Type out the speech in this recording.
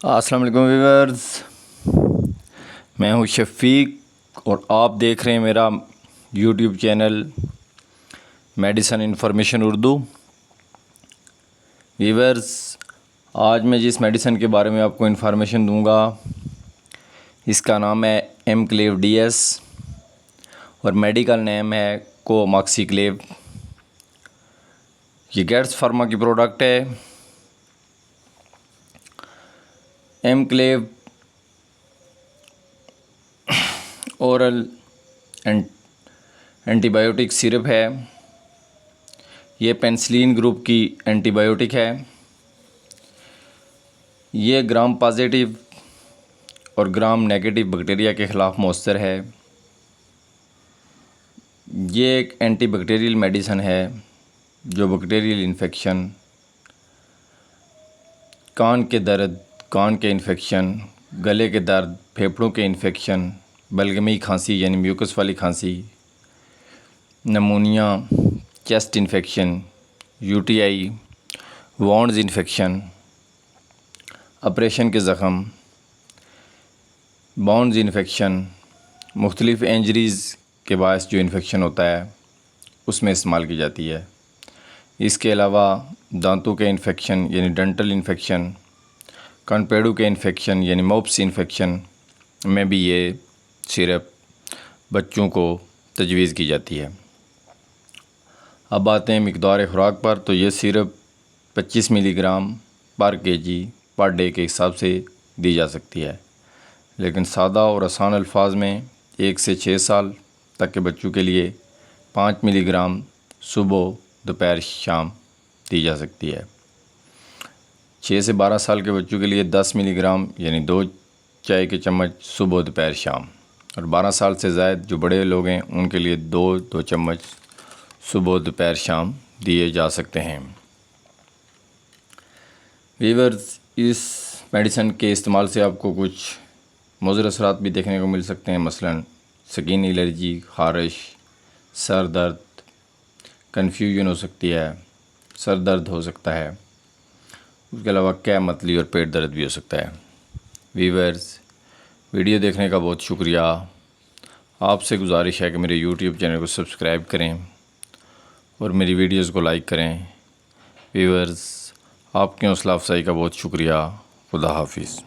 अस्सलाम वालेकुम व्यूअर्स, मैं हूं शफ़ीक और आप देख रहे हैं मेरा YouTube channel medicine information Urdu. Viewers, आज मैं जिस मेडिसन के बारे में आपको इन्फॉर्मेशन दूंगा इसका नाम है एमक्लेव DS और मेडिकल नेम है कोमॉक्सीक्लेव। ये गेट्स फार्मा की प्रोडक्ट है। एमक्लेव ओरल एंटीबायोटिक सिरप है। ये पेनिसिलिन ग्रुप की एंटीबायोटिक है। ये ग्राम पॉजिटिव और ग्राम नेगेटिव बैक्टीरिया के ख़िलाफ़ मौसर है। ये एक एंटीबैक्टीरियल मेडिसन है जो बैक्टीरियल इन्फेक्शन, कान के दर्द, कान के इन्फेक्शन, गले के दर्द, फेफड़ों के इन्फेक्शन, बलगमी खांसी यानी म्यूकस वाली खांसी, नमूनिया, chest infection, UTI, wands infection, operation के ज़ख़म, बाउंड्स इन्फेक्शन, मुख्तलिफ़ इंजरीज़ के बायस जो इन्फेक्शन होता है उसमें इस्तेमाल की जाती है। इसके अलावा दांतों के इन्फेक्शन यानी डेंटल इन्फेक्शन, कानपेड़ों के इन्फेक्शन यानी मोप्स इन्फेक्शन में भी ये सिरप बच्चों को तजवीज़ की जाती है। अब आते हैं मिक़दार ख़ुराक पर। तो ये सिरप 25 मिलीग्राम पर kg पर डे के हिसाब से दी जा सकती है, लेकिन सादा और आसान अल्फाज में 1 से 6 साल तक के बच्चों के लिए 5 मिलीग्राम सुबह, दोपहर, शाम दी जा सकती है। 6 से 12 साल के बच्चों के लिए 10 मिलीग्राम यानी 2 चाय के चम्मच सुबह, दोपहर, शाम, और 12 साल से ज़ायद जो बड़े लोग हैं उनके लिए 2 चम्मच सुबह, दोपहर, शाम दिए जा सकते हैं। व्यूअर्स, इस मेडिसन के इस्तेमाल से आपको कुछ मुज़र असरात भी देखने को मिल सकते हैं, मसलन स्किन एलर्जी, ख़ारिश, सर दर्द, कन्फ्यूजन हो सकती है, सर दर्द हो सकता है, उसके अलावा कै मतली और पेट दर्द भी हो सकता है। व्यूअर्स, वीडियो देखने का बहुत शुक्रिया। आपसे गुजारिश है कि मेरे यूट्यूब चैनल को सब्सक्राइब करें और मेरी वीडियोस को लाइक करें। व्यूअर्स, आपकी हौसला अफजाई का बहुत शुक्रिया। खुदा हाफिज़।